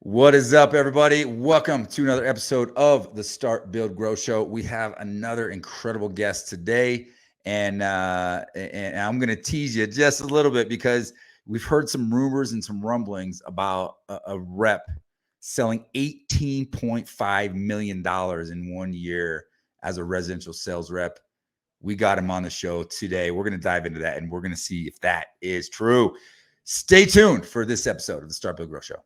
What is up, everybody? Welcome to another episode of the Start, Build, Grow Show. We have another incredible guest today, and I'm going to tease you just a little bit because we've heard some rumors and some rumblings about a rep selling $18.5 million in 1 year as a residential sales rep. We got him on the show today. We're going to dive into that, and we're going to see if that is true. Stay tuned for this episode of the Start, Build, Grow Show.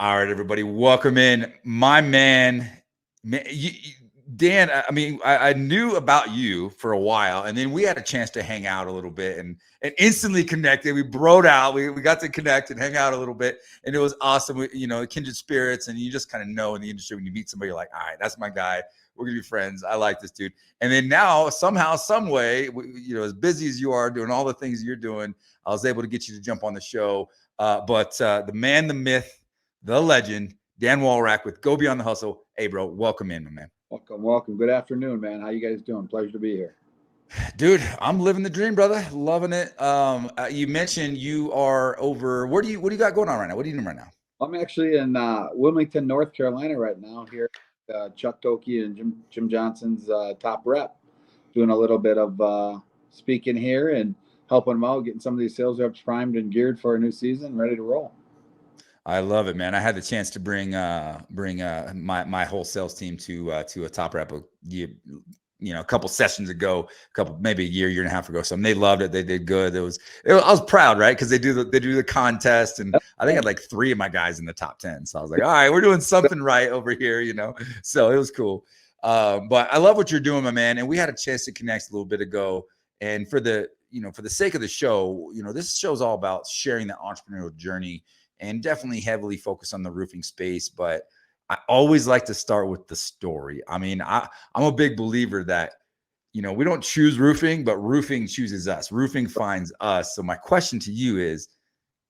All right, everybody, welcome in my man Dan. I knew about you for a while, and then we had a chance to hang out a little bit and instantly connected. We broed out. We got to connect and hang out a little bit, and it was awesome. Kindred spirits, and you just kind of know in the industry when you meet somebody, you're like, all right, that's my guy. We're gonna be friends. I like this dude. And then now, somehow, some way, as busy as you are doing all the things you're doing, I was able to get you to jump on the show. But the man, the myth, the legend, Dan Walrack with Go Beyond the Hustle. Hey, bro, welcome in, my man. Welcome. Good afternoon, man. How you guys doing? Pleasure to be here. Dude, I'm living the dream, brother. Loving it. You mentioned you are over. What do you got going on right now? What are you doing right now? I'm actually in Wilmington, North Carolina right now here. Chuck Toki and Jim Johnson's top rep, doing a little bit of speaking here and helping them out, getting some of these sales reps primed and geared for a new season, ready to roll. I love it, man. I had the chance to bring my whole sales team to a top rep a couple sessions ago, maybe a year and a half ago. So they loved it. They did good. I was proud, right? Because they do the contest, and I think I had like 3 of my guys in the top 10. So I was like, all right, we're doing something right over here, So it was cool. But I love what you're doing, my man. And we had a chance to connect a little bit ago. And for the sake of the show, this show is all about sharing the entrepreneurial journey, and definitely heavily focused on the roofing space. But I always like to start with the story. I mean, I'm a big believer that, we don't choose roofing, but roofing chooses us. Roofing finds us. So my question to you is,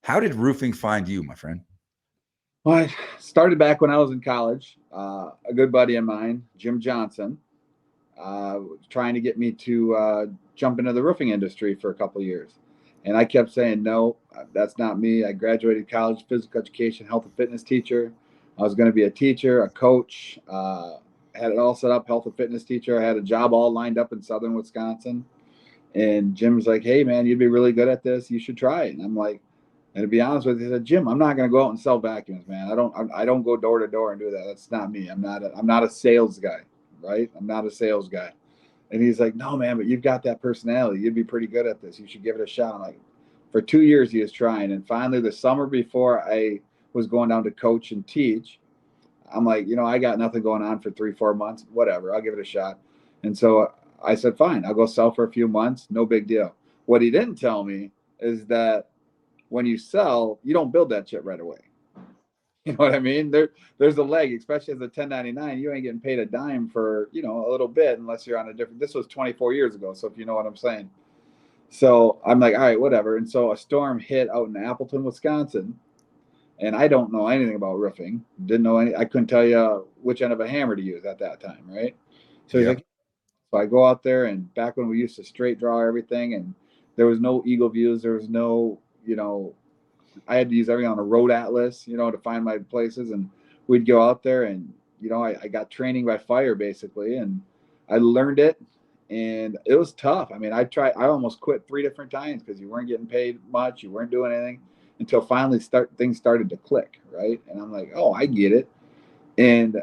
how did roofing find you, my friend? Well, I started back when I was in college. A good buddy of mine, Jim Johnson, trying to get me to jump into the roofing industry for a couple of years. And I kept saying, no, that's not me. I graduated college, physical education, health and fitness teacher. I was going to be a teacher, a coach, had it all set up, health and fitness teacher. I had a job all lined up in southern Wisconsin. And Jim's like, hey, man, you'd be really good at this. You should try it. And I'm like, and to be honest with you, he said, Jim, I'm not going to go out and sell vacuums, man. I don't go door to door and do that. That's not me. I'm not a sales guy, right? I'm not a sales guy. And he's like, no, man, but you've got that personality. You'd be pretty good at this. You should give it a shot. I'm like, for 2 years, he was trying. And finally, the summer before I was going down to coach and teach, I'm like, I got nothing going on for 3-4 months. Whatever, I'll give it a shot. And so I said, fine, I'll go sell for a few months. No big deal. What he didn't tell me is that when you sell, you don't build that shit right away. You know what I mean? There's a leg, especially as a 1099. You ain't getting paid a dime for, a little bit unless you're on a different. This was 24 years ago. So if you know what I'm saying. So I'm like, all right, whatever. And so a storm hit out in Appleton, Wisconsin. And I don't know anything about roofing. Didn't know any. I couldn't tell you which end of a hammer to use at that time, right? So he's like, so I go out there, and back when we used to straight draw everything, and there was no Eagle views, there was no, I had to use everything on a road atlas, to find my places. And we'd go out there, and I got training by fire basically, and I learned it, and it was tough. I mean, I almost quit 3 different times because you weren't getting paid much, you weren't doing anything. Until finally things started to click, right? And I'm like, oh, I get it. And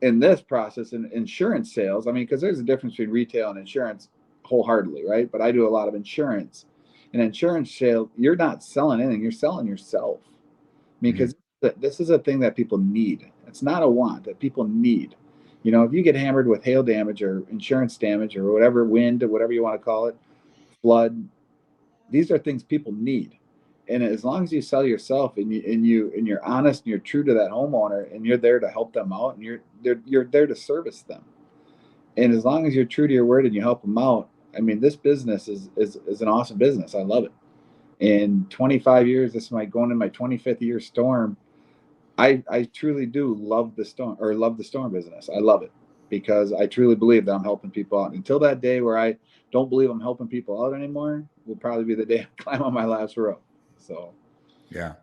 in this process, in insurance sales, I mean, because there's a difference between retail and insurance wholeheartedly, right? But I do a lot of insurance. In insurance sale, you're not selling anything, you're selling yourself. I mean, because this is a thing that people need. It's not a want, that people need. If you get hammered with hail damage or insurance damage or whatever, wind or whatever you want to call it, flood, these are things people need. And as long as you sell yourself and you're honest and you're true to that homeowner and you're there to help them out and you're there to service them, and as long as you're true to your word and you help them out, I mean, this business is an awesome business. I love it. In 25 years, this might go into my 25th year storm. I truly do love the storm business. I love it because I truly believe that I'm helping people out. Until that day where I don't believe I'm helping people out anymore, will probably be the day I climb on my last rope. So Yeah.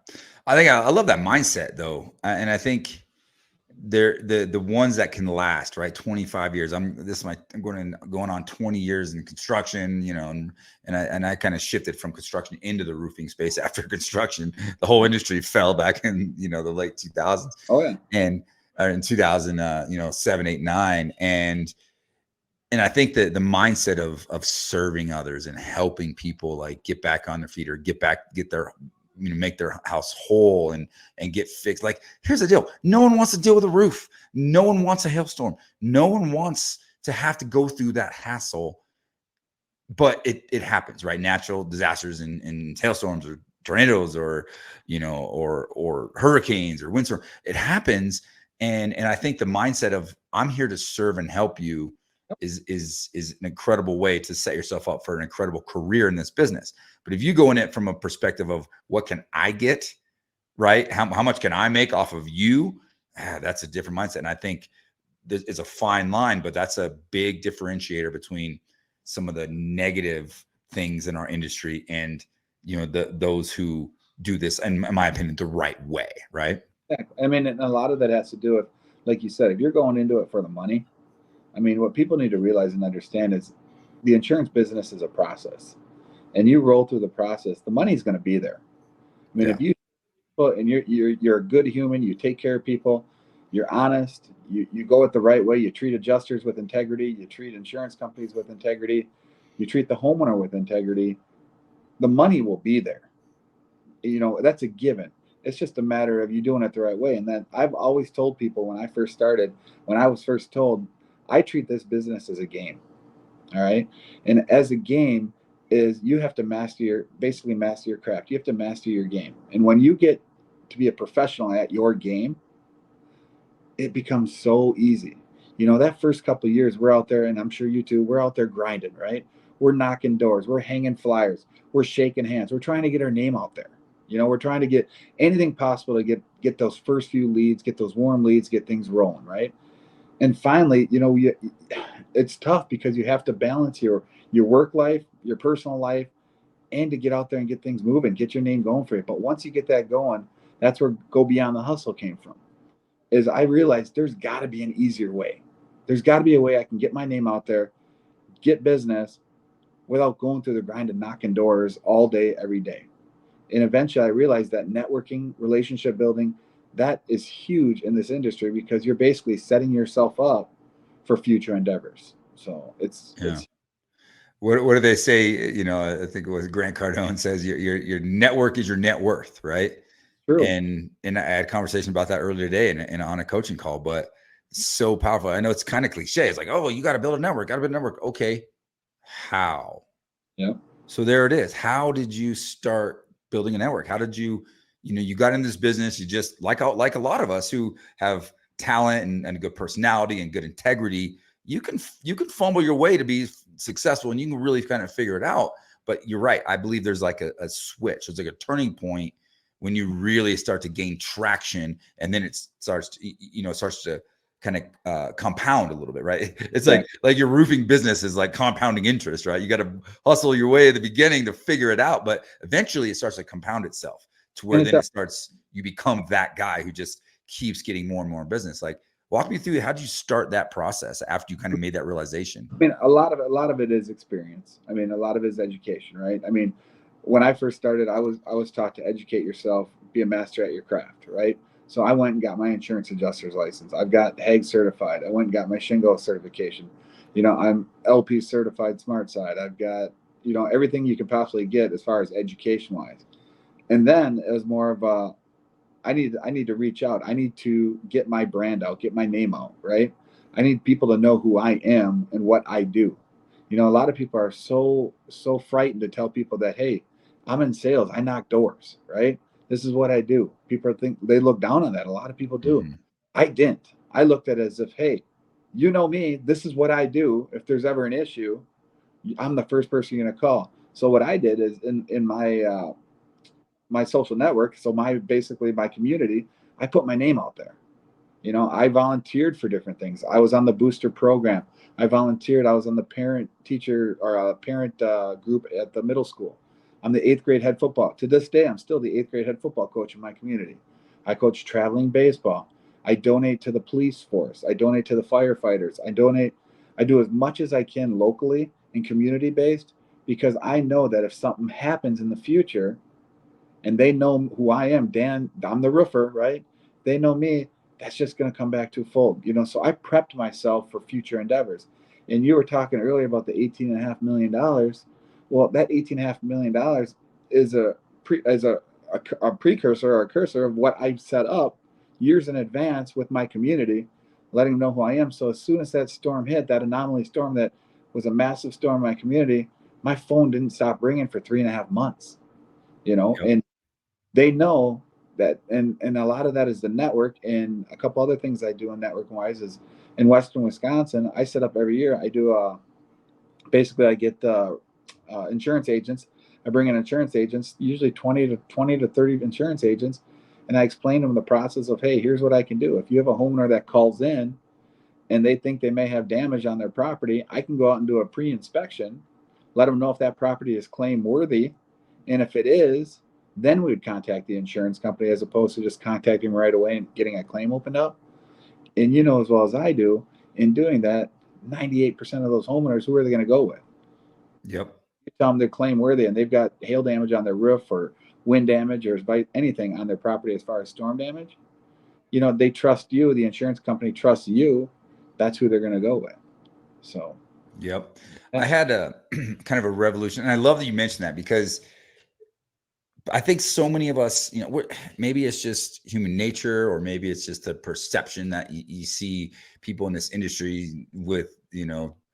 I think I love that mindset though. And I think they're the ones that can last, right? 25 years. I'm going on 20 years in construction, you know, and I kind of shifted from construction into the roofing space after construction. The whole industry fell back in, you know, the late 2000s. oh yeah. And in 2000, you know, 7, 8, 9. And I think that the mindset of serving others and helping people like get back on their feet or get their, you know, make their house whole and get fixed. Like, here's the deal. No one wants to deal with a roof. No one wants a hailstorm. No one wants to have to go through that hassle, but it happens, right? Natural disasters and hailstorms or tornadoes or, you know, or hurricanes or windstorm, it happens. And I think the mindset of I'm here to serve and help you is an incredible way to set yourself up for an incredible career in this business. But if you go in it from a perspective of what can I get, right? How much can I make off of you? That's a different mindset. And I think it's a fine line, but that's a big differentiator between some of the negative things in our industry and, you know, those who do this, in my opinion, the right way, right? I mean, and a lot of that has to do with, like you said, if you're going into it for the money, I mean, what people need to realize and understand is the insurance business is a process, and you roll through the process, the money's going to be there. I mean, Yeah. if you and you're a good human, you take care of people, you're honest, you go it the right way, you treat adjusters with integrity, you treat insurance companies with integrity, you treat the homeowner with integrity, the money will be there. You know, that's a given. It's just a matter of you doing it the right way. And then I've always told people when I first started, when I was first told, I treat this business as a game. All right. And as a game is you have to basically master your craft. You have to master your game. And when you get to be a professional at your game, it becomes so easy. You know, that first couple of years, we're out there, and I'm sure you too, we're out there grinding, right? We're knocking doors, we're hanging flyers, we're shaking hands, we're trying to get our name out there. You know, we're trying to get anything possible to get those first few leads, get those warm leads, get things rolling, right? And finally, you know, it's tough because you have to balance your work life, your personal life, and to get out there and get things moving, get your name going for you. But once you get that going, that's where Go Beyond the Hustle came from. Is I realized there's got to be an easier way. There's got to be a way I can get my name out there, get business without going through the grind and knocking doors all day, every day. And eventually I realized that networking, relationship building, that is huge in this industry because you're basically setting yourself up for future endeavors. So Yeah. it's What do they say? You know, I think it was Grant Cardone says your network is your net worth, right? true. And I had a conversation about that earlier today and on a coaching call, but it's so powerful. I know it's kind of cliche. It's like, oh, you got to build a network, got to build a network. Okay. How? Yeah. So there it is. How did you start building a network? How did you know, you got in this business, you just like a lot of us who have talent and a good personality and good integrity, you can fumble your way to be successful and you can really kind of figure it out. But you're right. I believe there's like a switch. There's like a turning point when you really start to gain traction and then it starts to, you know, it starts to kind of compound a little bit, right? It's Yeah. like your roofing business is like compounding interest, right? You got to hustle your way at the beginning to figure it out, but eventually it starts to compound itself to where And it then does. it starts, you become that guy who just keeps getting more and more business. Like, walk me through, how did you start that process after you kind of made that realization? I mean, a lot of it is experience. I mean, a lot of it is education, right? I mean, when I first started, I was taught to educate yourself, be a master at your craft, right? So I went and got my insurance adjuster's license. I've got HAG certified. I went and got my Shingo certification. You know, I'm LP certified Smart Side. I've got, you know, everything you can possibly get as far as education wise. And then it was more of a I need to reach out. I need to get my brand out, get my name out, right? I need people to know who I am and what I do. You know, a lot of people are so frightened to tell people that, hey, I'm in sales. I knock doors, right? This is what I do. People think they look down on that. A lot of people do. Mhm. I didn't. I looked at it as if, hey, you know me. This is what I do. If there's ever an issue, I'm the first person you're gonna call. So what I did is in my social network, so my basically my community, I put my name out there. I volunteered for different things. I was on the booster program. I volunteered. I was on the parent teacher or parent group at the middle school. I'm the 8th grade head football. To this day, I'm still the 8th grade head football coach in my community. I coach traveling baseball. I donate to the police force. I donate to the firefighters. I do as much as I can locally and community based, because I know that if something happens in the future and they know who I am, Dan, I'm the roofer, right? They know me, that's just going to come back twofold, So I prepped myself for future endeavors. And you were talking earlier about the $18.5 million. Well, that $18.5 million is a precursor or a cursor of what I set up years in advance with my community, letting them know who I am. So as soon as that storm hit, that anomaly storm that was a massive storm in my community, my phone didn't stop ringing for 3.5 months. Yep. And they know that, and a lot of that is the network. And a couple other things I do in network wise is in Western Wisconsin, I set up every year. I do basically I get insurance agents. I bring in insurance agents, usually 20 to 30 insurance agents, and I explain to them the process of, hey, here's what I can do. If you have a homeowner that calls in and they think they may have damage on their property, I can go out and do a pre-inspection, let them know if that property is claim worthy, and if it is, then we would contact the insurance company as opposed to just contacting them right away and getting a claim opened up. And you know as well as I do, in doing that, 98% of those homeowners, who are they going to go with? Yep. You tell them they're claim worthy and they've got hail damage on their roof or wind damage or anything on their property as far as storm damage. They trust you. The insurance company trusts you. That's who they're going to go with. So, Yep. I yeah. had a kind of a revolution, and I love that you mentioned that, because I think so many of us, maybe it's just human nature, or maybe it's just a perception that you see people in this industry with,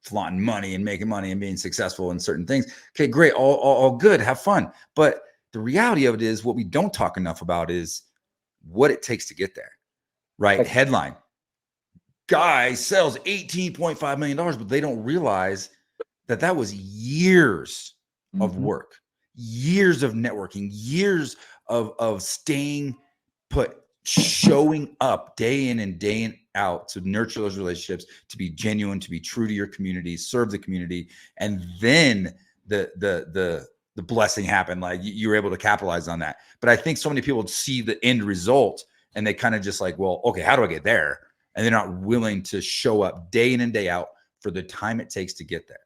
flaunting money and making money and being successful in certain things. Okay, great. All good. Have fun. But the reality of it is, what we don't talk enough about is what it takes to get there, right? Like, Headline: guy sells $18.5 million, but they don't realize that was years of mm-hmm. work, years of networking, years of staying put, showing up day in and day out to nurture those relationships, to be genuine, to be true to your community, serve the community, and then the blessing happened. Like, you were able to capitalize on that. But I think so many people see the end result and they kind of just like, well, okay, how do I get there? And they're not willing to show up day in and day out for the time it takes to get there.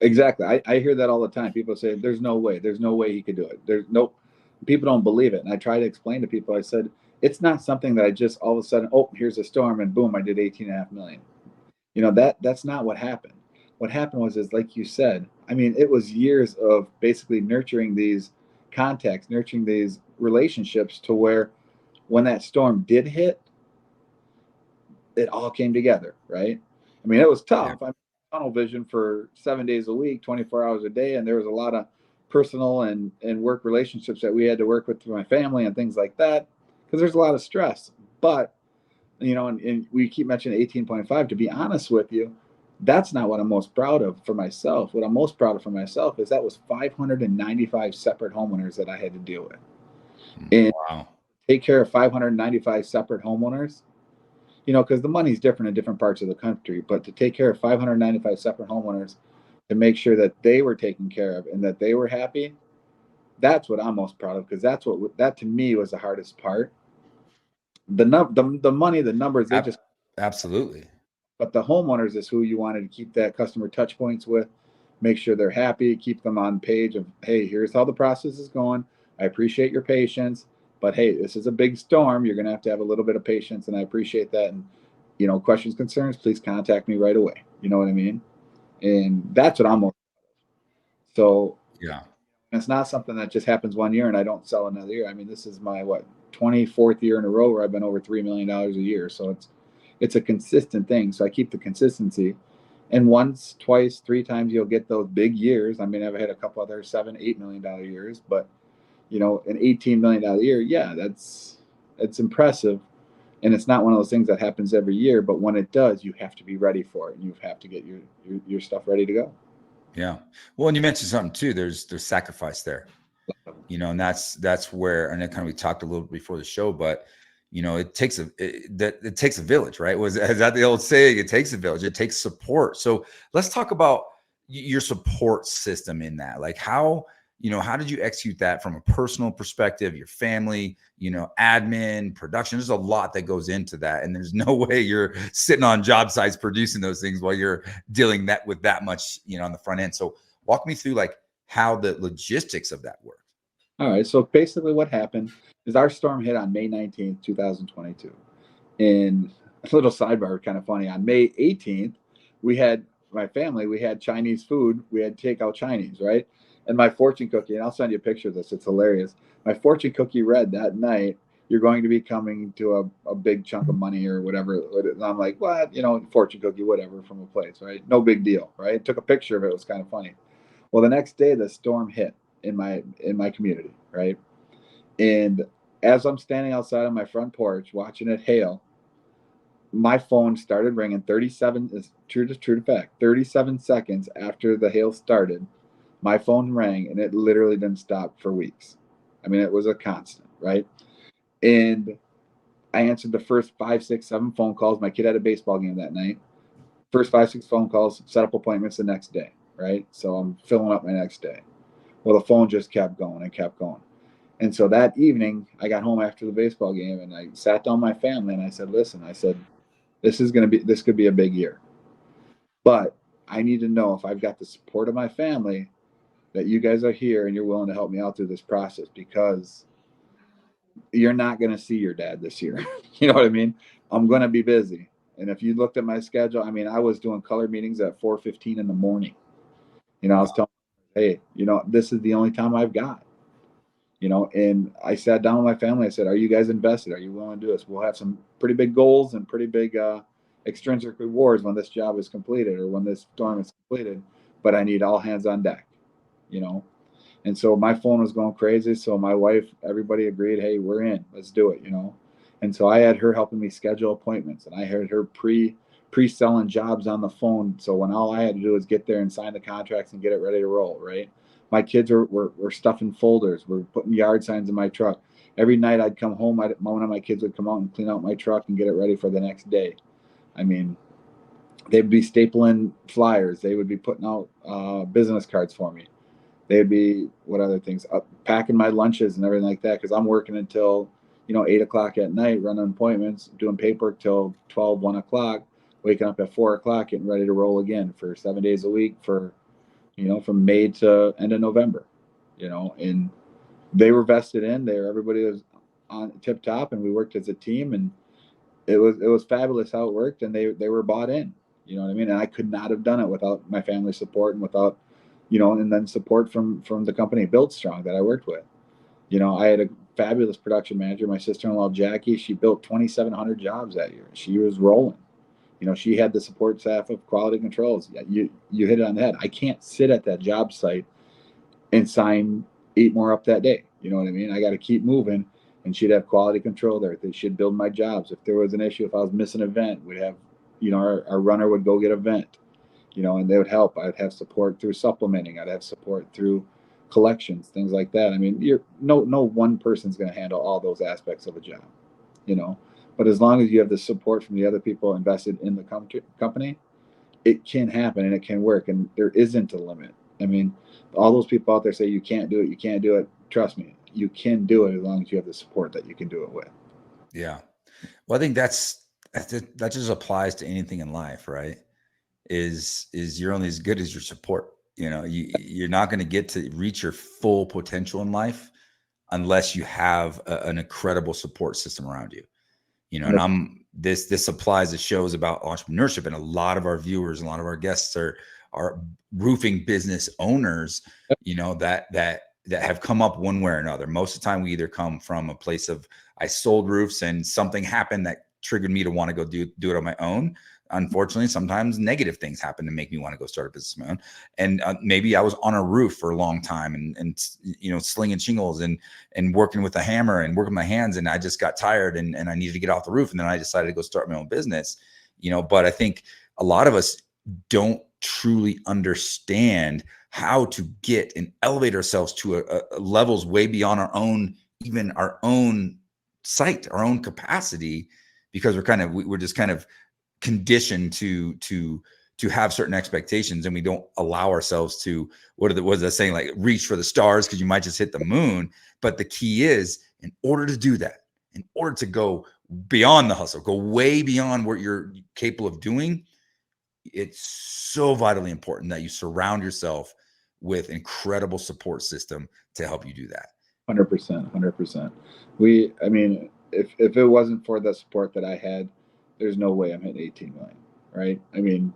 Exactly. I hear that all the time. People say, there's no way. There's no way he could do it. There's no, people don't believe it. And I try to explain to people, I said, it's not something that I just all of a sudden, oh, here's a storm and boom, I did 18.5 million. That's not what happened. What happened is, like you said, I mean, it was years of basically nurturing these contacts, nurturing these relationships to where when that storm did hit, it all came together, right? I mean, it was Yeah. tough. I'm tunnel vision for 7 days a week, 24 hours a day, and there was a lot of personal and work relationships that we had to work with through my family and things like that, because there's a lot of stress. But and we keep mentioning 18.5. To be honest with you, that's not what I'm most proud of for myself. What I'm most proud of for myself is that was 595 separate homeowners that I had to deal with. And Wow. take care of 595 separate homeowners, because the money's different in different parts of the country, but to take care of 595 separate homeowners, to make sure that they were taken care of and that they were happy, that's what I'm most proud of, because that to me was the hardest part. The money, the numbers, they just, Absolutely. but the homeowners is who you wanted to keep that customer touch points with, make sure they're happy, keep them on page of, hey, here's how the process is going. I appreciate your patience, but hey, this is a big storm. You're going to have a little bit of patience, and I appreciate that. And questions, concerns, please contact me right away. You know what I mean? And that's what I'm. So Yeah. it's not something that just happens one year and I don't sell another year. I mean, this is my 24th year in a row where I've been over $3 million a year. So it's a consistent thing. So I keep the consistency. And once, twice, three times you'll get those big years. I mean, I've had a couple other $7-8 million years, but an $18 million year, yeah, it's impressive. And it's not one of those things that happens every year, but when it does, you have to be ready for it, and you have to get your stuff ready to go. Yeah. Well, and you mentioned something too. There's sacrifice there, and that's where, and then kind of we talked a little bit before the show, but it takes it takes a village, right? Is that the old saying? It takes a village. It takes support. So let's talk about your support system in that. Like how did you execute that from a personal perspective, your family, admin, production? There's a lot that goes into that. And there's no way you're sitting on job sites producing those things while you're dealing with that much, on the front end. So walk me through like how the logistics of that work. All right. So basically what happened is our storm hit on May 19th, 2022. And a little sidebar, kind of funny. On May 18th, we had we had Chinese food. We had takeout Chinese, right? And my fortune cookie, and I'll send you a picture of this. It's hilarious. My fortune cookie read that night, you're going to be coming to a big chunk of money or whatever. And I'm like, what? Fortune cookie, whatever, from a place, right? No big deal, right? Took a picture of it. It was kind of funny. Well, the next day, the storm hit in my community, right? And as I'm standing outside on my front porch watching it hail, my phone started ringing. 37 is true to fact. 37 seconds after the hail started, my phone rang, and it literally didn't stop for weeks. I mean, it was a constant, right? And I answered the first 5, 6, 7 phone calls. My kid had a baseball game that night. First 5, 6 phone calls, set up appointments the next day, right? So I'm filling up my next day. Well, the phone just kept going and kept going. And so that evening, I got home after the baseball game, and I sat down with my family, and I said, listen, this could be a big year. But I need to know if I've got the support of my family, that you guys are here and you're willing to help me out through this process, because you're not going to see your dad this year. You know what I mean? I'm going to be busy. And if you looked at my schedule, I mean, I was doing color meetings at 4:15 in the morning. I was telling, hey, this is the only time I've got. And I sat down with my family. I said, are you guys invested? Are you willing to do this? We'll have some pretty big goals and pretty big extrinsic rewards when this job is completed or when this storm is completed. But I need all hands on deck, And so my phone was going crazy. So my wife, everybody agreed, hey, we're in. Let's do it, And so I had her helping me schedule appointments, and I had her pre-selling jobs on the phone. So when all I had to do was get there and sign the contracts and get it ready to roll, right? My kids were stuffing folders. We're putting yard signs in my truck. Every night I'd come home, one of my kids would come out and clean out my truck and get it ready for the next day. I mean, they'd be stapling flyers. They would be putting out business cards for me. They'd be, what other things, packing my lunches and everything like that, because I'm working until 8 o'clock at night, running appointments, doing paperwork till 12, 1 o'clock, waking up at 4 o'clock, getting ready to roll again for 7 days a week for from May to end of November, and they were vested in there. Everybody was on tip top, and we worked as a team, and it was fabulous how it worked, and they were bought in, you know what I mean? And I could not have done it without my family support and without, and then support from the company Build Strong that I worked with. I had a fabulous production manager, my sister-in-law, Jackie. She built 2,700 jobs that year. She was rolling. She had the support staff of quality controls. You hit it on the head. I can't sit at that job site and sign 8 more up that day. You know what I mean? I got to keep moving, and she'd have quality control there. She'd build my jobs. If there was an issue, if I was missing an event, we'd have, our runner would go get a vent, and they would help. I'd have support through supplementing. I'd have support through collections, things like that. I mean, no one person's going to handle all those aspects of a job, But as long as you have the support from the other people invested in the company, it can happen and it can work, and there isn't a limit. I mean, all those people out there say you can't do it, you can't do it. Trust me, you can do it as long as you have the support that you can do it with. Yeah. Well, I think that just applies to anything in life, right? Is you're only as good as your support. You're not going to get to reach your full potential in life unless you have an incredible support system around you. And this applies to shows about entrepreneurship, and a lot of our viewers, a lot of our guests are roofing business owners, that have come up one way or another. Most of the time we either come from a place of, I sold roofs and something happened that triggered me to want to go do it on my own. Unfortunately, sometimes negative things happen to make me want to go start a business of my own. And maybe I was on a roof for a long time and slinging shingles and working with a hammer and working my hands. And I just got tired and I needed to get off the roof. And then I decided to go start my own business, but I think a lot of us don't truly understand how to get and elevate ourselves to a levels way beyond our own sight, our own capacity, because we're just kind of conditioned to have certain expectations, and we don't allow ourselves to, what is that saying, like reach for the stars, because you might just hit the moon. But the key is, in order to do that, in order to go beyond the hustle, go way beyond what you're capable of doing, it's so vitally important that you surround yourself with incredible support system to help you do that. 100%, 100%. I mean, if it wasn't for the support that I had, there's no way I'm hitting 18 million, right? I mean,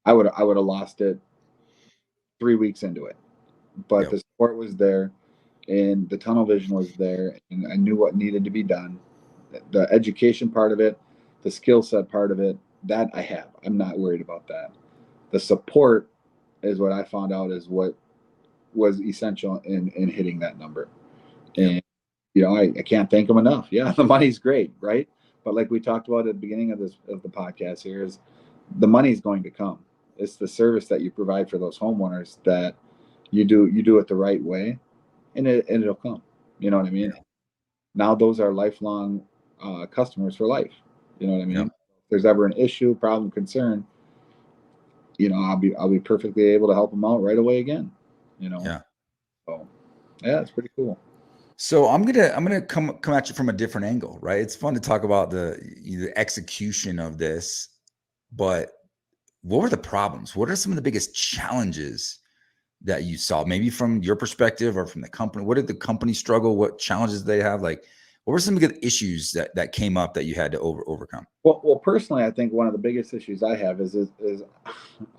I would have lost it 3 weeks into it, but Yep. the support was there, and the tunnel vision was there, and I knew what needed to be done. The education part of it, the skill set part of it, that I have. I'm not worried about that. The support is what I found out is what was essential in hitting that number. And I can't thank them enough. Yeah, the money's great, right? But like we talked about at the beginning of the podcast here, is the money's going to come. It's the service that you provide for those homeowners that you do it the right way, and it'll come. You know what I mean? Yeah. Now those are lifelong customers for life. You know what I mean? Yep. If there's ever an issue, problem, concern, I'll be perfectly able to help them out right away again. Yeah. So yeah, it's pretty cool. So I'm gonna come at you from a different angle, right? It's fun to talk about the execution of this, but what were the problems? What are some of the biggest challenges that you saw, maybe from your perspective or from the company? What did the company struggle? What challenges did they have? Like, what were some of the issues that came up that you had to overcome? Well, personally, I think one of the biggest issues I have is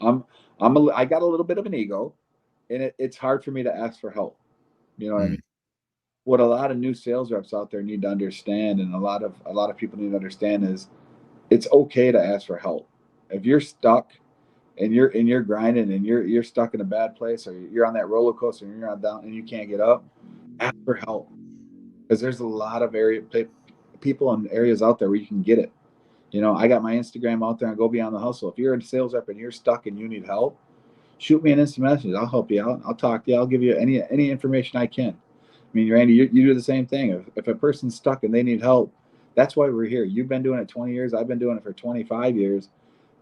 I'm I got a little bit of an ego, and it's hard for me to ask for help. You know what I mean? Mm, What a lot of new sales reps out there need to understand, and a lot of people need to understand, is it's okay to ask for help. If you're stuck and you're grinding and you're stuck in a bad place, or you're on that roller coaster and you're on down and you can't get up, ask for help, because there's a lot of people in areas out there where you can get it. I got my Instagram out there and Go Beyond the Hustle. If you're a sales rep and you're stuck and you need help, shoot me an instant message. I'll help you out. I'll talk to you. I'll give you any information I can. I mean, Randy, you do the same thing. If a person's stuck and they need help, that's why we're here. You've been doing it 20 years. I've been doing it for 25 years.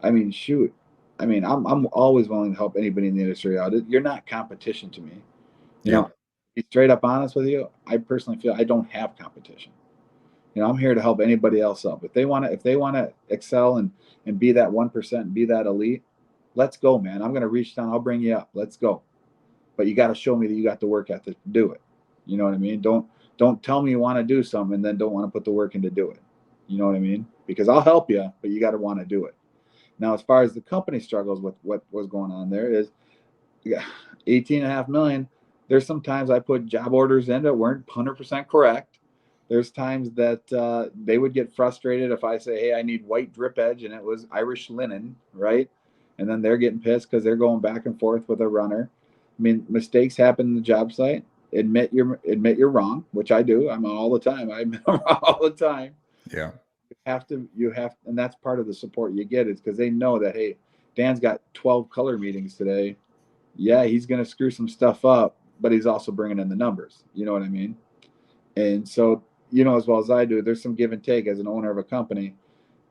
I mean, shoot. I mean, I'm always willing to help anybody in the industry out. You're not competition to me. yep. To be straight up honest with you, I personally feel I don't have competition. I'm here to help anybody else up. If they want to excel and be that 1%, be that elite, let's go, man. I'm going to reach down. I'll bring you up. Let's go. But you got to show me that you got the work ethic to do it. You know what I mean? Don't tell me you want to do something and then don't want to put the work in to do it. You know what I mean? Because I'll help you, but you got to want to do it. Now, as far as the company struggles with what was going on there is, 18.5 million. There's sometimes I put job orders in that weren't 100% correct. There's times that they would get frustrated if I say, hey, I need white drip edge, and it was Irish linen, right? And then they're getting pissed because they're going back and forth with a runner. I mean, mistakes happen in the job site. Admit you're wrong, which I do. I'm all the time. I admit I'm wrong all the time. Yeah. You have, and that's part of the support you get, is because they know that, hey, Dan's got 12 color meetings today. Yeah, he's going to screw some stuff up, but he's also bringing in the numbers. You know what I mean? And so, as well as I do, there's some give and take as an owner of a company.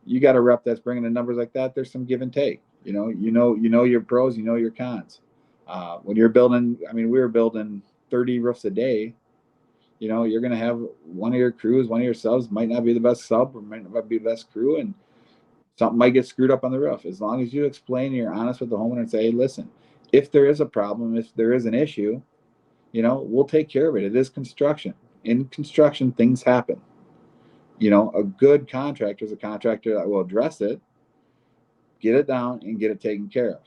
You got a rep that's bringing in numbers like that. There's some give and take. You know your pros, you know your cons. When you're building, I mean, we were building 30 roofs a day. You're going to have one of your crews, one of your subs might not be the best sub, or might not be the best crew, and something might get screwed up on the roof. As long as you explain and you're honest with the homeowner and say, hey, listen, if there is a problem, if there is an issue, we'll take care of it. It is construction. In construction, things happen. A good contractor is a contractor that will address it, get it down, and get it taken care of.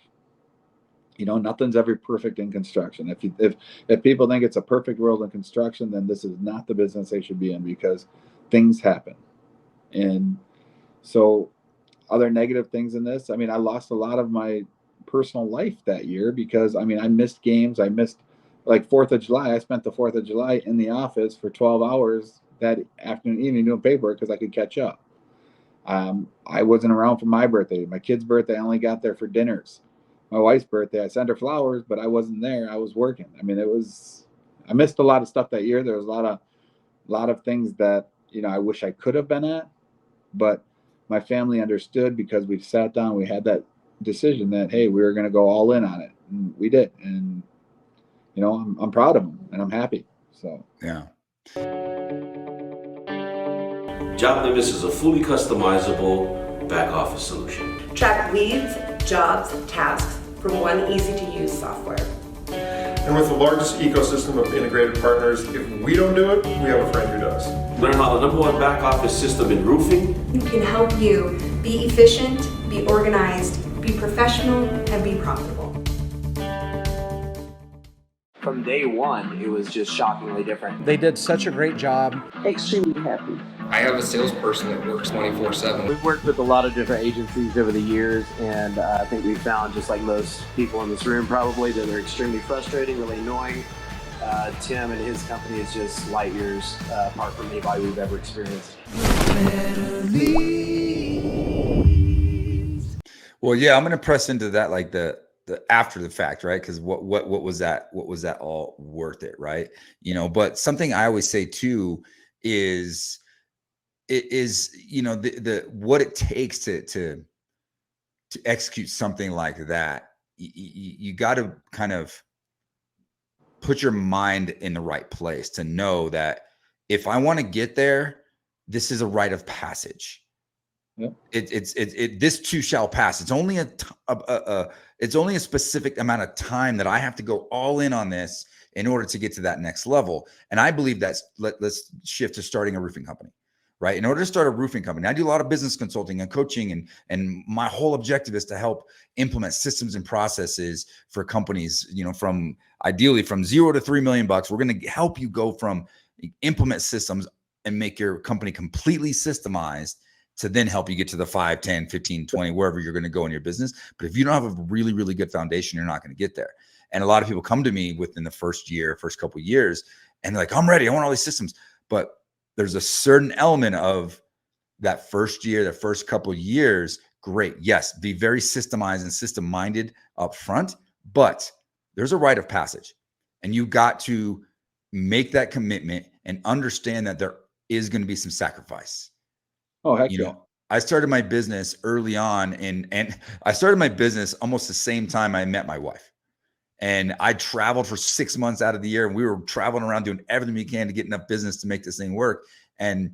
Nothing's ever perfect in construction. If people think it's a perfect world in construction, then this is not the business they should be in, because things happen. And so, other negative things in this, I mean, I lost a lot of my personal life that year because, I mean, I missed games. I missed, like, 4th of July. I spent the 4th of July in the office for 12 hours that afternoon, evening, doing paperwork because I could catch up. I wasn't around for my birthday. My kid's birthday, I only got there for dinners. My wife's birthday, I sent her flowers, but I wasn't there. I was working. I mean, I missed a lot of stuff that year. There was a lot of things that I wish I could have been at, but my family understood because we sat down, we had that decision that, hey, we were going to go all in on it. And we did. And, I'm proud of them and I'm happy. So, yeah. JobNimbus is a fully customizable back office solution. Track leads, jobs, tasks from one easy-to-use software. And with the largest ecosystem of integrated partners, if we don't do it, we have a friend who does. Learn how the #1 back office system in roofing can help you be efficient, be organized, be professional, and be profitable. From day one, it was just shockingly different. They did such a great job. Extremely happy. I have a salesperson that works 24/7. We've worked with a lot of different agencies over the years, and I think we found, just like most people in this room probably, that they're extremely frustrating, really annoying. Tim and his company is just light years apart from anybody we've ever experienced. Well, yeah, I'm going to press into that, like the after the fact, right? Because what was that? What was that all worth it, right? But something I always say too is the what it takes to execute something like that. You got to kind of put your mind in the right place to know that if I want to get there, this is a rite of passage. Yep. This too shall pass. It's only it's only a specific amount of time that I have to go all in on this in order to get to that next level. And I believe let's shift to starting a roofing company, right? In order to start a roofing company, I do a lot of business consulting and coaching, and my whole objective is to help implement systems and processes for companies, from ideally from $0 to $3 million. We're going to help you go from implement systems and make your company completely systemized to then help you get to the 5, 10, 15, 20, wherever you're going to go in your business. But if you don't have a really, really good foundation, you're not going to get there. And a lot of people come to me within the first couple of years, and they're like, I'm ready. I want all these systems. But there's a certain element of that first year, the first couple of years. Great. Yes. Be very systemized and system minded up front, but there's a rite of passage, and you got to make that commitment and understand that there is going to be some sacrifice. oh, heck yeah. I started my business early on, and I started my business almost the same time I met my wife. And I traveled for 6 months out of the year, and we were traveling around doing everything we can to get enough business to make this thing work. And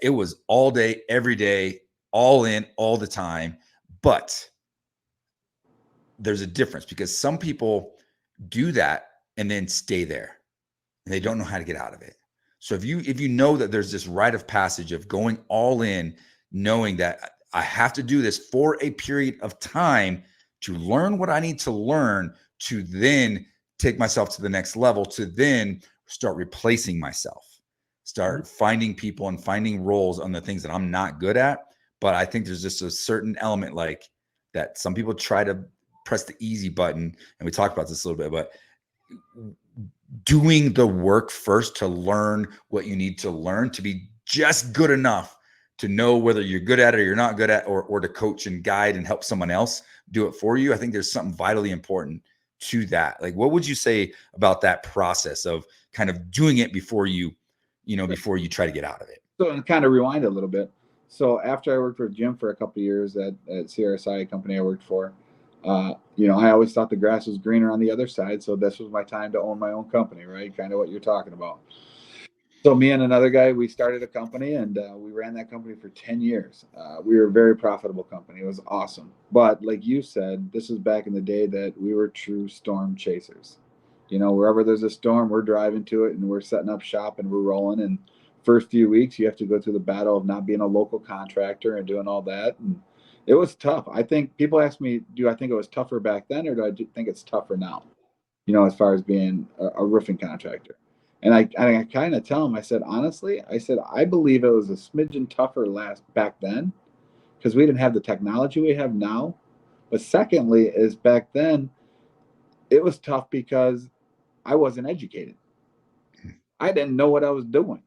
it was all day, every day, all in, all the time. But there's a difference, because some people do that and then stay there, and they don't know how to get out of it. So if you know that there's this rite of passage of going all in, knowing that I have to do this for a period of time to learn what I need to learn, to then take myself to the next level, to then start replacing myself, start finding people and finding roles on the things that I'm not good at. But I think there's just a certain element like that. Some people try to press the easy button, and we talked about this a little bit, but doing the work first to learn what you need to learn to be just good enough to know whether you're good at it or you're not good at, or to coach and guide and help someone else do it for you. I think there's something vitally important to that. Like, what would you say about that process of kind of doing it before you try to get out of it? So, and kind of rewind a little bit. So after I worked with Jim for a couple of years at CRSI company I worked for, I always thought the grass was greener on the other side. So this was my time to own my own company, right? Kind of what you're talking about. So me and another guy, we started a company, and we ran that company for 10 years. We were a very profitable company. It was awesome. But like you said, this was back in the day that we were true storm chasers. Wherever there's a storm, we're driving to it, and we're setting up shop, and we're rolling. And first few weeks, you have to go through the battle of not being a local contractor and doing all that. And it was tough. I think people ask me, do I think it was tougher back then, or do I think it's tougher now? As far as being a roofing contractor. And I kind of tell them, I said, honestly, I believe it was a smidgen tougher back then, because we didn't have the technology we have now. But secondly, is back then, it was tough because I wasn't educated. I didn't know what I was doing.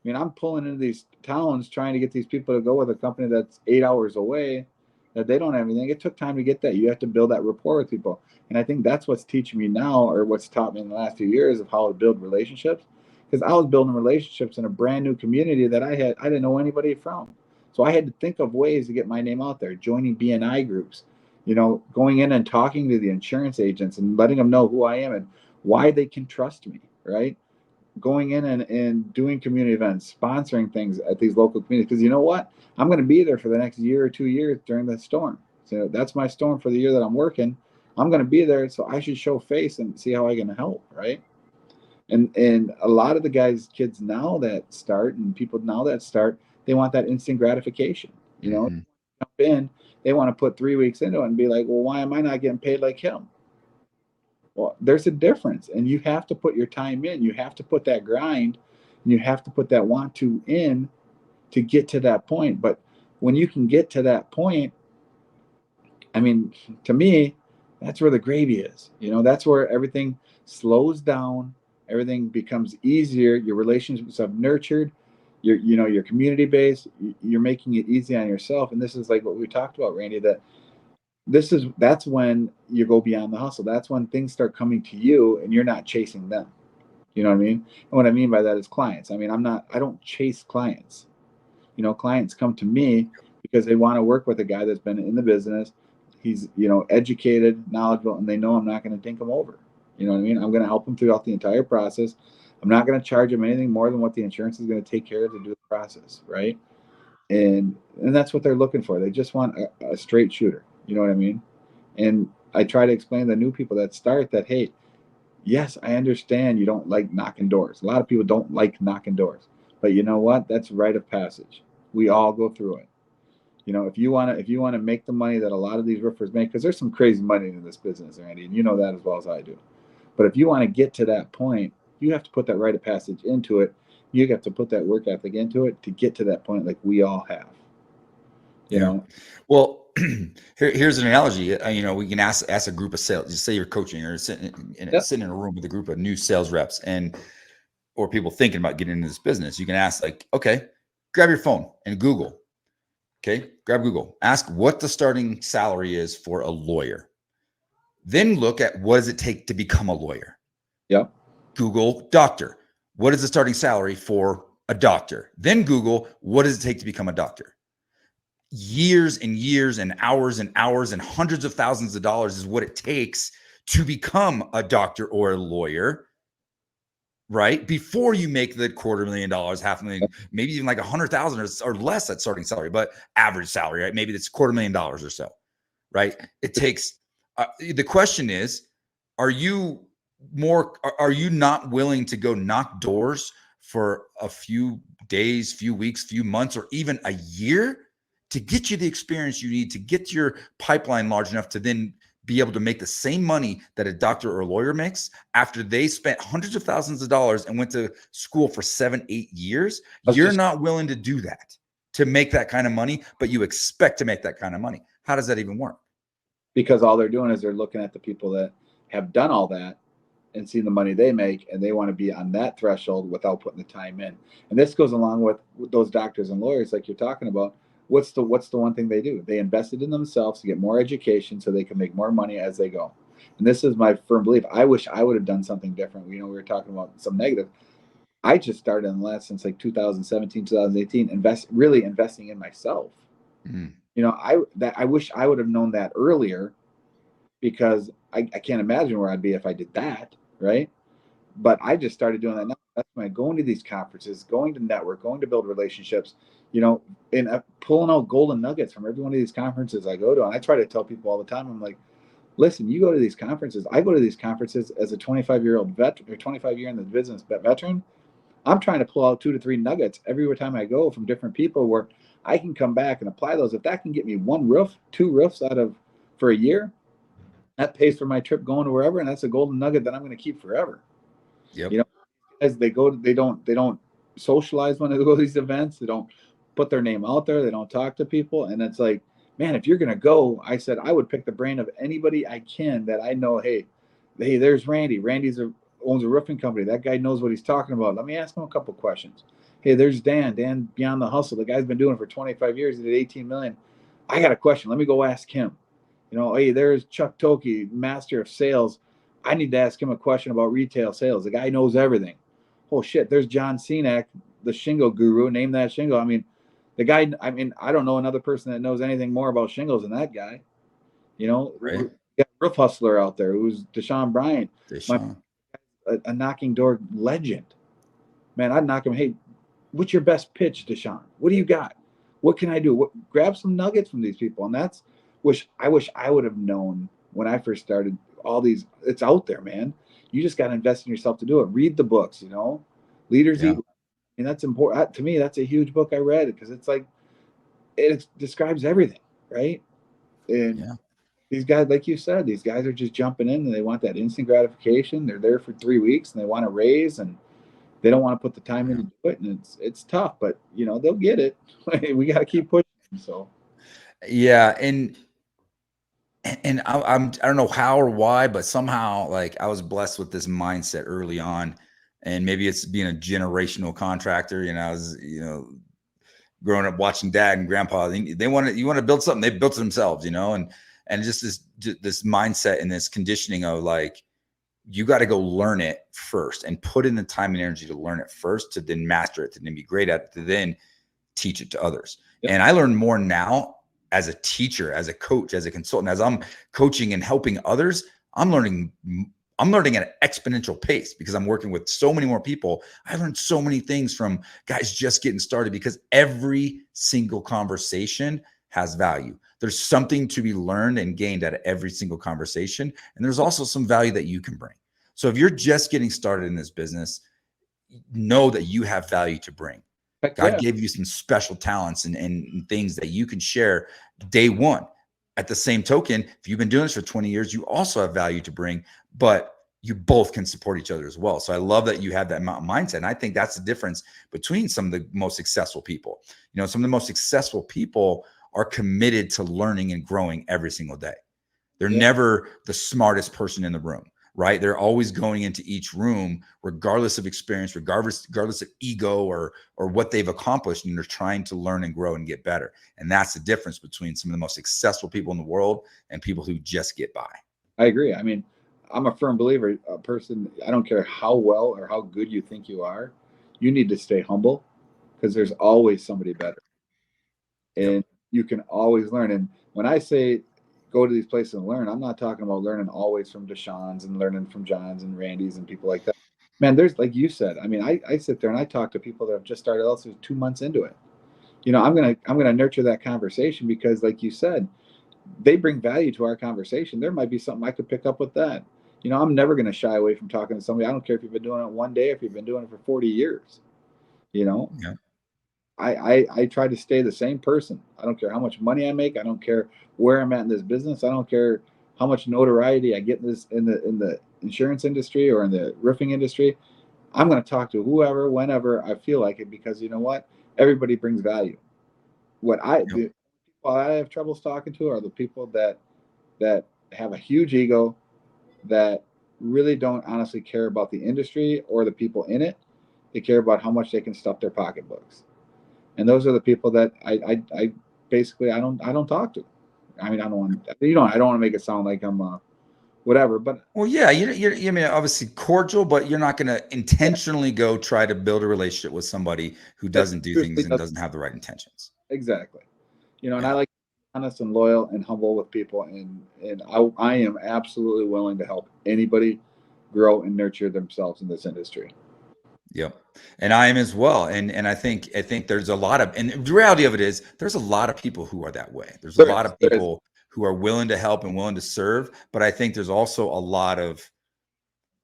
I'm pulling into these towns trying to get these people to go with a company that's 8 hours away, that they don't have anything. It took time to get that. You have to build that rapport with people. And I think that's what's teaching me now, or what's taught me in the last few years, of how to build relationships, because I was building relationships in a brand new community that I didn't know anybody from. So I had to think of ways to get my name out there, joining BNI groups, going in and talking to the insurance agents and letting them know who I am and why they can trust me, right? Going in and doing community events, sponsoring things at these local communities. Because you know what? I'm going to be there for the next year or 2 years during the storm. So that's my storm for the year that I'm working. I'm going to be there, so I should show face and see how I can help, right? And a lot of the kids now that start and people now that start, they want that instant gratification. Jump in, they want to put 3 weeks into it and be like, well, why am I not getting paid like him? Well, there's a difference, and you have to put your time in. You have to put that grind, and you have to put that want to in to get to that point. But when you can get to that point, I mean, to me, that's where the gravy is. That's where everything slows down, everything becomes easier. Your relationships have nurtured, your community base. You're making it easy on yourself, and this is like what we talked about, Randy. That's when you go beyond the hustle. That's when things start coming to you, and you're not chasing them. You know what I mean? And what I mean by that is clients. I mean, I don't chase clients. Clients come to me because they want to work with a guy that's been in the business. He's, educated, knowledgeable, and they know I'm not going to dink them over. You know what I mean? I'm going to help them throughout the entire process. I'm not going to charge them anything more than what the insurance is going to take care of to do the process, right? And that's what they're looking for. They just want a straight shooter. You know what I mean? And I try to explain to the new people that start that, hey, yes, I understand you don't like knocking doors. A lot of people don't like knocking doors. But you know what? That's rite of passage. We all go through it. If you want to make the money that a lot of these roofers make, because there's some crazy money in this business, Randy, and you know that as well as I do. But if you want to get to that point, you have to put that rite of passage into it. You have to put that work ethic into it to get to that point, like we all have. You know. Well, here's an analogy. We can ask a group of sales. Just say you're coaching or sitting in a room with a group of new sales reps or people thinking about getting into this business. You can ask, like, okay, grab your phone and Google. Okay, grab Google. Ask what the starting salary is for a lawyer. Then look at what does it take to become a lawyer. Yep. Google doctor. What is the starting salary for a doctor? Then Google what does it take to become a doctor. Years and years and hours and hundreds of thousands of dollars is what it takes to become a doctor or a lawyer. Right? Before you make the $250,000, $500,000, maybe even like 100,000 or less that starting salary, but average salary, right? Maybe it's $250,000 or so, right? It takes, the question is, are you not willing to go knock doors for a few days, few weeks, few months, or even a year to get you the experience you need to get your pipeline large enough to then be able to make the same money that a doctor or a lawyer makes after they spent hundreds of thousands of dollars and went to school for 7-8 years? You're not willing to do that to make that kind of money, but you expect to make that kind of money. How does that even work? Because all they're doing is they're looking at the people that have done all that and seen the money they make, and they want to be on that threshold without putting the time in. And this goes along with those doctors and lawyers like you're talking about. What's the one thing they do? They invested in themselves to get more education so they can make more money as they go. And this is my firm belief. I wish I would have done something different. We were talking about some negative. I just started since like 2017, 2018, really investing in myself. Mm. I wish I would have known that earlier, because I can't imagine where I'd be if I did that, right? But I just started doing that now. That's when I'm going to these conferences, going to network, going to build relationships, and pulling out golden nuggets from every one of these conferences I go to. And I try to tell people all the time, I'm like, listen, you go to these conferences. I go to these conferences as a 25-year-old vet or 25-year in the business veteran. I'm trying to pull out 2 to 3 nuggets every time I go from different people where I can come back and apply those. If that can get me 1 roof, 2 roofs for a year, that pays for my trip going to wherever, and that's a golden nugget that I'm going to keep forever. Yep. As they go, they don't socialize when they go to these events. They don't put their name out there. They don't talk to people. And it's like, man, if you're going to go, I said, I would pick the brain of anybody I can that I know. Hey, there's Randy. Owns a roofing company. That guy knows what he's talking about. Let me ask him a couple questions. Hey, there's Dan Beyond the Hustle. The guy's been doing it for 25 years. He did 18 million. I got a question. Let me go ask him. Hey, there's Chuck Toki, master of sales. I need to ask him a question about retail sales. The guy knows everything. oh shit, there's John Cenac, the shingle guru. Name that shingle. I mean, the guy. I mean, I don't know another person that knows anything more about shingles than that guy. You know, Right. got a roof hustler out there who's Deshaun Bryant, Deshaun. a knocking door legend. Man, I'd knock him. Hey, what's your best pitch, Deshaun? What do you got? What can I do? Grab some nuggets from these people. And that's I wish I would have known when I first started. All these, it's out there, man. You just got to invest in yourself to do it. Read the books, Leaders Yeah. Eat. And that's important to me. That's a huge book I read because it's like it describes everything, right? And Yeah. these guys, like you said, these guys are just jumping in and they want that instant gratification. They're there for 3 weeks and they want to raise and they don't want to put the time in to do it. And it's tough, but they'll get it. We got to keep pushing. So Yeah. And I don't know how or why, but somehow like I was blessed with this mindset early on, and maybe it's being a generational contractor. I was, growing up watching dad and grandpa, you want to build something, they built it themselves, and just this mindset and this conditioning of like, you got to go learn it first and put in the time and energy to learn it first, to then master it, to then be great at it, to then teach it to others. Yep. And I learn more now as a teacher, as a coach, as a consultant, as I'm coaching and helping others. I'm learning at an exponential pace because I'm working with so many more people. I learned so many things from guys just getting started because every single conversation has value. There's something to be learned and gained out of every single conversation. And there's also some value that you can bring. So if you're just getting started in this business, know that you have value to bring. God gave you some special talents and things that you can share day one. At the same token, if you've been doing this for 20 years, you also have value to bring, but you both can support each other as well. So I love that you have that mindset. And I think that's the difference between some of the most successful people. Some of the most successful people are committed to learning and growing every single day. They're never the smartest person in the room, right? They're always going into each room, regardless of experience, regardless of ego or what they've accomplished, and they're trying to learn and grow and get better. And that's the difference between some of the most successful people in the world and people who just get by. I agree. I mean, I'm a firm believer, a person, I don't care how well or how good you think you are, you need to stay humble because there's always somebody better. And you can always learn. And when I say go to these places and learn, I'm not talking about learning always from Deshaun's and learning from John's and Randy's and people like that. Man, there's, like you said, I mean, I sit there and I talk to people that have just started out, so 2 months into it. I'm gonna nurture that conversation because, like you said, they bring value to our conversation. There might be something I could pick up with that. I'm never going to shy away from talking to somebody. I don't care if you've been doing it one day, if you've been doing it for 40 years. Yeah. I try to stay the same person. I don't care how much money I make. I don't care where I'm at in this business. I don't care how much notoriety I get in the insurance industry or in the roofing industry. I'm going to talk to whoever, whenever I feel like it, because you know what? Everybody brings value. The people I have troubles talking to are the people that have a huge ego, that really don't honestly care about the industry or the people in it. They care about how much they can stuff their pocketbooks. And those are the people that I basically I don't talk to. I mean, I don't want to make it sound like I'm whatever, but well, yeah, you mean, obviously cordial, but you're not going to intentionally go try to build a relationship with somebody who doesn't do things and doesn't have the right intentions. Exactly. And I like to be honest and loyal and humble with people, and I am absolutely willing to help anybody grow and nurture themselves in this industry. Yep. And I am as well. And I think there's a lot of, and the reality of it is there's a lot of people who are that way. There's a lot of people who are willing to help and willing to serve. But I think there's also a lot of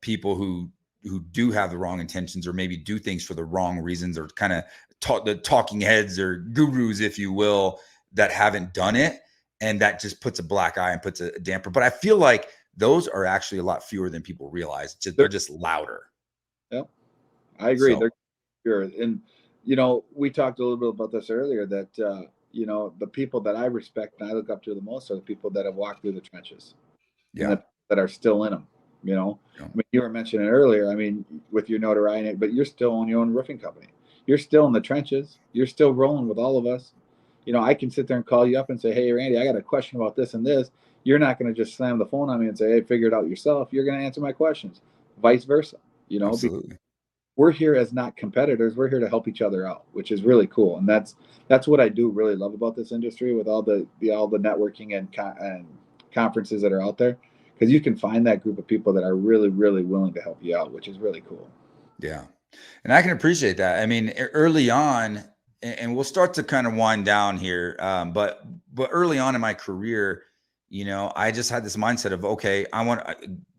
people who do have the wrong intentions or maybe do things for the wrong reasons, or kind of the talking heads or gurus, if you will, that haven't done it. And that just puts a black eye and puts a damper. But I feel like those are actually a lot fewer than people realize. They're just louder. Yep. I agree. So, they're pure. And, we talked a little bit about this earlier, that, the people that I respect and I look up to the most are the people that have walked through the trenches. Yeah. That are still in them, Yeah. I mean, you were mentioning earlier, I mean, with your notoriety, but you're still on your own roofing company. You're still in the trenches. You're still rolling with all of us. I can sit there and call you up and say, hey, Randy, I got a question about this and this. You're not going to just slam the phone on me and say, hey, figure it out yourself. You're going to answer my questions. Vice versa, Absolutely. we're here as not competitors. We're here to help each other out, which is really cool. And that's what I do really love about this industry, with all the networking and conferences that are out there, because you can find that group of people that are really, really willing to help you out, which is really cool. Yeah. And I can appreciate that. I mean, early on, and we'll start to kind of wind down here. But early on in my career, I just had this mindset of, okay, I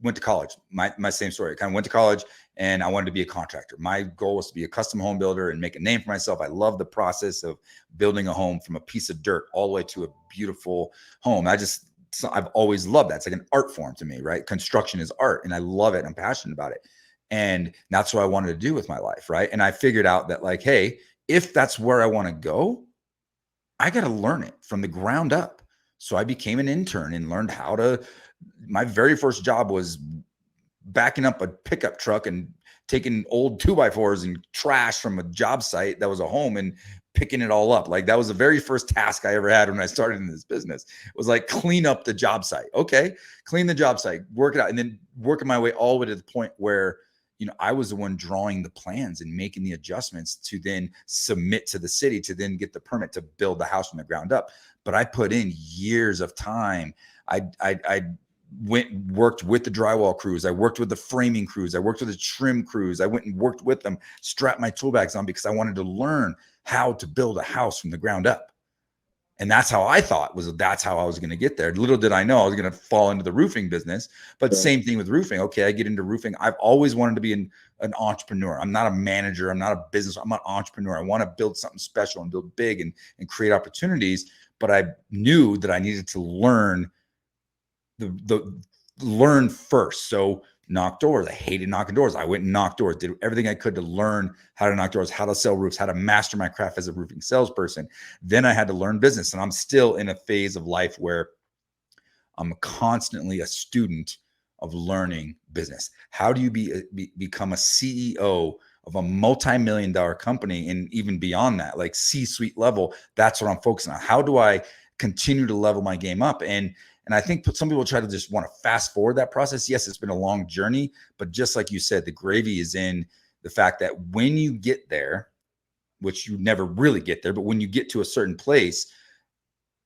went to college, my same story. I kind of went to college and I wanted to be a contractor. My goal was to be a custom home builder and make a name for myself. I love the process of building a home from a piece of dirt all the way to a beautiful home. I've always loved that. It's like an art form to me, right? Construction is art, and I love it. I'm passionate about it. And that's what I wanted to do with my life, right? And I figured out that, like, hey, if that's where I want to go, I got to learn it from the ground up. So I became an intern and learned my very first job was backing up a pickup truck and taking old 2x4s and trash from a job site that was a home and picking it all up. Like, that was the very first task I ever had when I started in this business. It was like, clean up the job site. Okay, clean the job site, work it out, and then working my way all the way to the point where, I was the one drawing the plans and making the adjustments to then submit to the city to then get the permit to build the house from the ground up. But I put in years of time. I worked with the drywall crews. I worked with the framing crews. I worked with the trim crews. I went and worked with them, strapped my tool bags on, because I wanted to learn how to build a house from the ground up. And that's how I thought that's how I was going to get there. Little did I know I was going to fall into the roofing business. But same thing with roofing. Okay, I get into roofing. I've always wanted to be an entrepreneur. I'm not a manager. I'm not a business. I'm an entrepreneur. I want to build something special and build big and create opportunities. But I knew that I needed to learn learn first. So knock doors. I hated knocking doors. I went and knocked doors, did everything I could to learn how to knock doors, how to sell roofs, how to master my craft as a roofing salesperson. Then I had to learn business. And I'm still in a phase of life where I'm constantly a student of learning business. How do you become a CEO of a multi-million-dollar company, and even beyond that, like C-suite level? That's what I'm focusing on. How do I continue to level my game up? And I think some people try to just want to fast forward that process. Yes, it's been a long journey, but just like you said, the gravy is in the fact that when you get there, which you never really get there, but when you get to a certain place,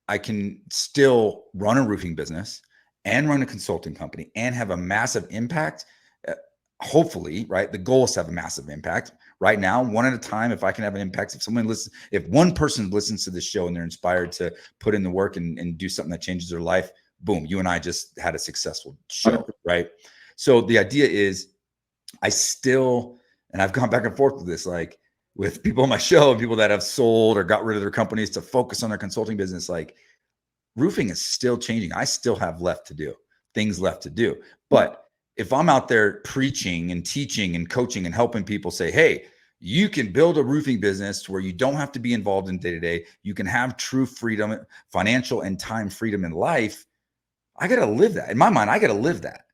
I can still run a roofing business and run a consulting company and have a massive impact. Hopefully, right? The goal is to have a massive impact. Right now, one at a time. If I can have an impact, if one person listens to this show and they're inspired to put in the work and do something that changes their life, boom, you and I just had a successful show, right? So the idea is, and I've gone back and forth with this, like with people on my show and people that have sold or got rid of their companies to focus on their consulting business, like roofing is still changing. I still have things left to do. But if I'm out there preaching and teaching and coaching and helping people say, hey, you can build a roofing business where you don't have to be involved in day-to-day, you can have true freedom, financial and time freedom in life, I got to live that. In my mind, I got to live that.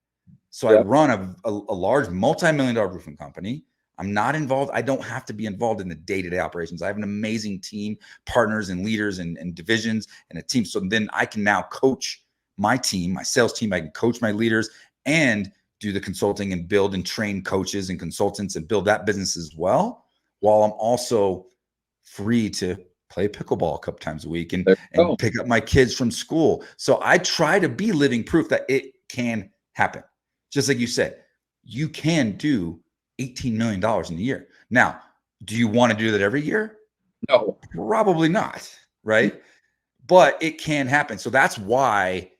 So I run a large multi-million-dollar roofing company. I'm not involved. I don't have to be involved in the day-to-day operations. I have an amazing team, partners and leaders and divisions and a team. So then I can now coach my team, my sales team. I can coach my leaders and do the consulting and build and train coaches and consultants and build that business as well, while I'm also free to play pickleball a couple times a week and pick up my kids from school. So I try to be living proof that it can happen. Just like you said, you can do $18 million in a year. Now, do you want to do that every year? No, probably not. Right. But it can happen. So that's why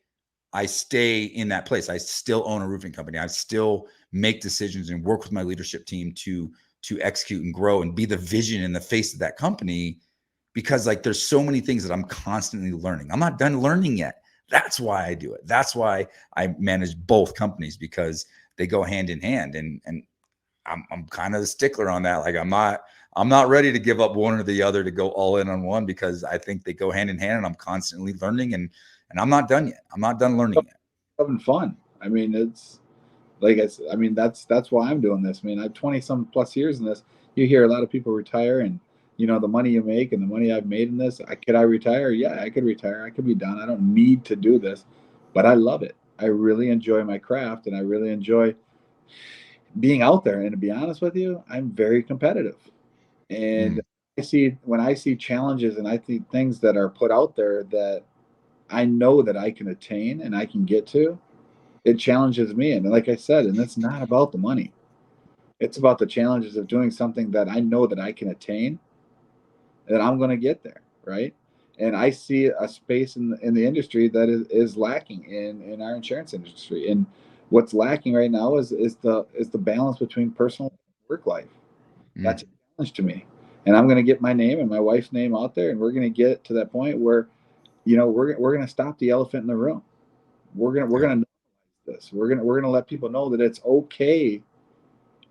I stay in that place. I still own a roofing company. I still make decisions and work with my leadership team to execute and grow and be the vision in the face of that company, because like there's so many things that I'm constantly learning. I'm not done learning yet. That's why I do it. That's why I manage both companies, because they go hand in hand. And I'm kind of the stickler on that. Like I'm not ready to give up one or the other to go all in on one, because I think they go hand in hand and I'm constantly learning and I'm not done yet. I'm not done learning yet. Having fun. I mean, it's like I mean, that's why I'm doing this. I mean, I've 20 some plus years in this. You hear a lot of people retire, and the money you make and the money I've made in this. Could I retire? Yeah, I could retire. I could be done. I don't need to do this, but I love it. I really enjoy my craft, and I really enjoy being out there. And to be honest with you, I'm very competitive. And when I see challenges and I see things that are put out there that I know that I can attain and I can get to, it challenges me. And like I said, and it's not about the money. It's about the challenges of doing something that I know that I can attain, that I'm going to get there, right? And I see a space in the industry that is lacking in our insurance industry. And what's lacking right now is the balance between personal and work life. That's a challenge to me. And I'm going to get my name and my wife's name out there, and we're going to get to that point where, we're going to stop the elephant in the room. We're going to know this. We're going to let people know that it's okay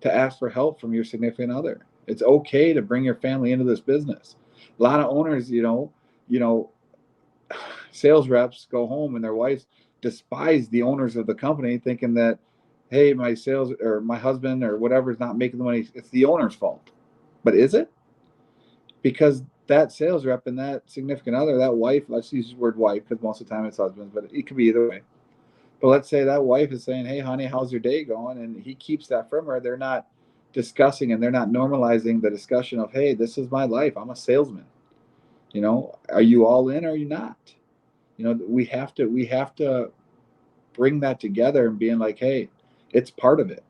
to ask for help from your significant other. It's okay to bring your family into this business. A lot of owners, sales reps go home and their wives despise the owners of the company, thinking that, hey, my sales or my husband or whatever is not making the money. It's the owner's fault. But is it? Because that sales rep and that significant other, that wife, let's use the word wife because most of the time it's husbands, but it could be either way. But let's say that wife is saying, hey, honey, how's your day going? And he keeps that from her. They're not discussing and they're not normalizing the discussion of, hey, this is my life. I'm a salesman. Are you all in or are you not? We have to bring that together and being like, hey, it's part of it.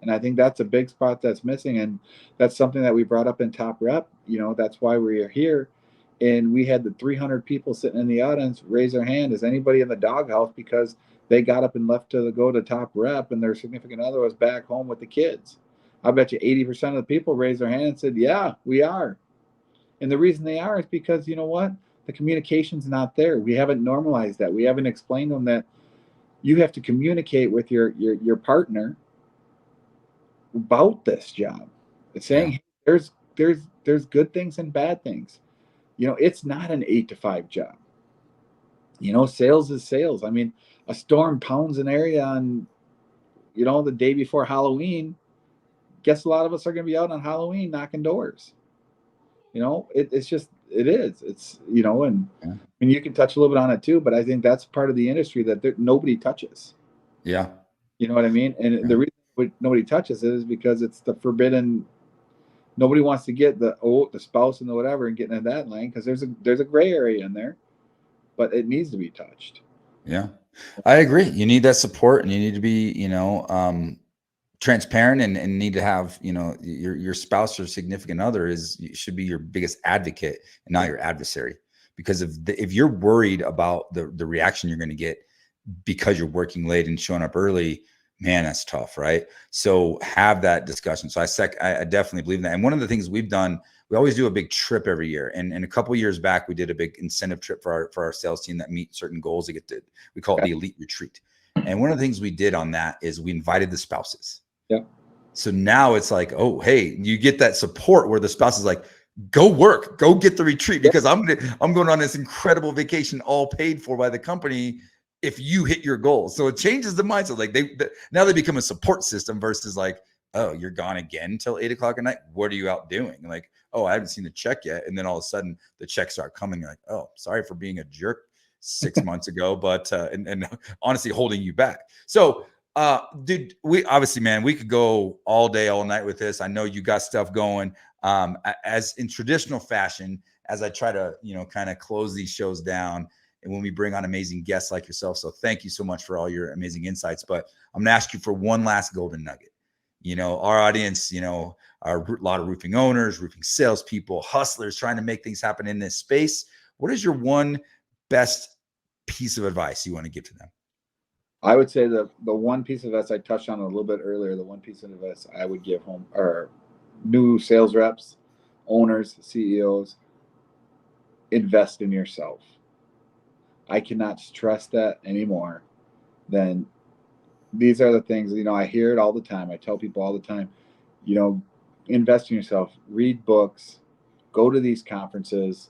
And I think that's a big spot that's missing. And that's something that we brought up in Top Rep. That's why we are here. And we had the 300 people sitting in the audience raise their hand. Is anybody in the doghouse? Because they got up and left to go to Top Rep and their significant other was back home with the kids. I bet you 80% of the people raised their hand and said, yeah, we are. And the reason they are is because, you know what? The communication's not there. We haven't normalized that. We haven't explained to them that you have to communicate with your partner about this job. It's saying, hey, there's good things and bad things. It's not an 8 to 5 job. Sales is sales. I mean, a storm pounds an area on, the day before Halloween. Guess a lot of us are going to be out on Halloween knocking doors. It's just, it is. It's, and you can touch a little bit on it too, but I think that's part of the industry that nobody touches. Yeah. You know what I mean? And the reason nobody touches it is because it's the forbidden. Nobody wants to get the spouse and the whatever and get into that lane because there's a gray area in there, but it needs to be touched. Yeah, I agree. You need that support and you need to be, transparent and need to have, your spouse or significant other should be your biggest advocate and not your adversary. Because if you're worried about the reaction you're going to get because you're working late and showing up early, man, that's tough, right? So have that discussion. So I definitely believe in that. And one of the things we've done, we always do a big trip every year. And a couple of years back, we did a big incentive trip for our sales team that meet certain goals. We call it the Elite Retreat. And one of the things we did on that is we invited the spouses. Yeah. So now it's like, oh, hey, you get that support where the spouse is like, go work, go get the retreat because I'm going on this incredible vacation all paid for by the company if you hit your goals. So it changes the mindset. Like now they become a support system versus like, oh, you're gone again until 8 o'clock at night. What are you out doing? Like, oh, I haven't seen the check yet. And then all of a sudden the checks start coming. You're like, oh, sorry for being a jerk 6 months ago, but and honestly holding you back. So dude, we obviously, man, we could go all day, all night with this. I know you got stuff going. As in traditional fashion, as I try to, kind of close these shows down and when we bring on amazing guests like yourself. So thank you so much for all your amazing insights, but I'm gonna ask you for one last golden nugget. Our audience, are a lot of roofing owners, roofing salespeople, hustlers trying to make things happen in this space. What is your one best piece of advice you want to give to them? I would say the one piece of advice I touched on a little bit earlier, the one piece of advice I would give home or new sales reps, owners, CEOs, invest in yourself. I cannot stress that anymore than these are the things, I hear it all the time. I tell people all the time, invest in yourself, read books, go to these conferences,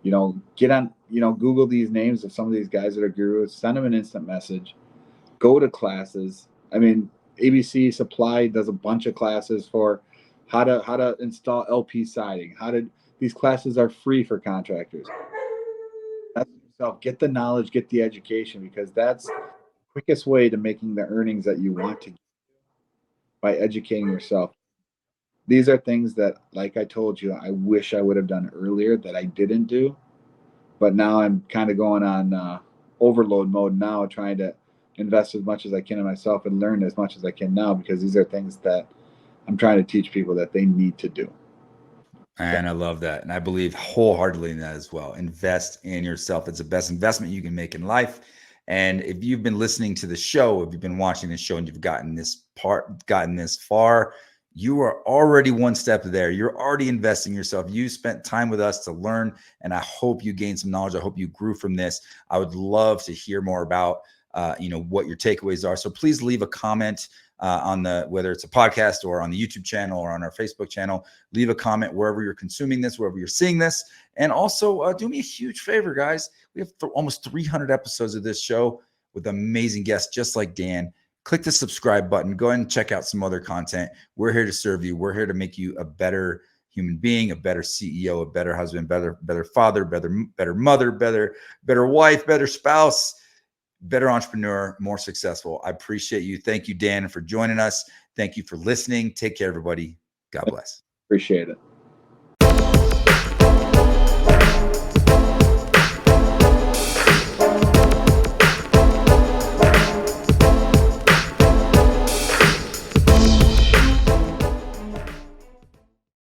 get on, Google these names of some of these guys that are gurus, send them an instant message, go to classes. I mean, ABC Supply does a bunch of classes for how to install LP siding. These classes are free for contractors. Get the knowledge, get the education, because that's the quickest way to making the earnings that you want to get. by educating yourself. These are things that, like I told you, I wish I would have done earlier that I didn't do. But now I'm kind of going on overload mode now, trying to invest as much as I can in myself and learn as much as I can now, because these are things that I'm trying to teach people that they need to do. And I love that. And I believe wholeheartedly in that as well. Invest in yourself. It's the best investment you can make in life. And if you've been listening to the show, if you've been watching this show and you've gotten this far, you are already one step there. You're already investing in yourself. You spent time with us to learn, and I hope you gained some knowledge. I hope you grew from this. I would love to hear more about, what your takeaways are. So please leave a comment on whether it's a podcast or on the YouTube channel or on our Facebook channel. Leave a comment wherever you're consuming this, wherever you're seeing this. And also do me a huge favor, guys. We have almost 300 episodes of this show with amazing guests just like Dan. Click the subscribe button. Go ahead and check out some other content. We're here to serve you. We're here to make you a better human being, a better CEO, a better husband, better father, better mother, better wife, better spouse, better entrepreneur, more successful. I appreciate you. Thank you, Dan, for joining us. Thank you for listening. Take care, everybody. God bless. Appreciate it.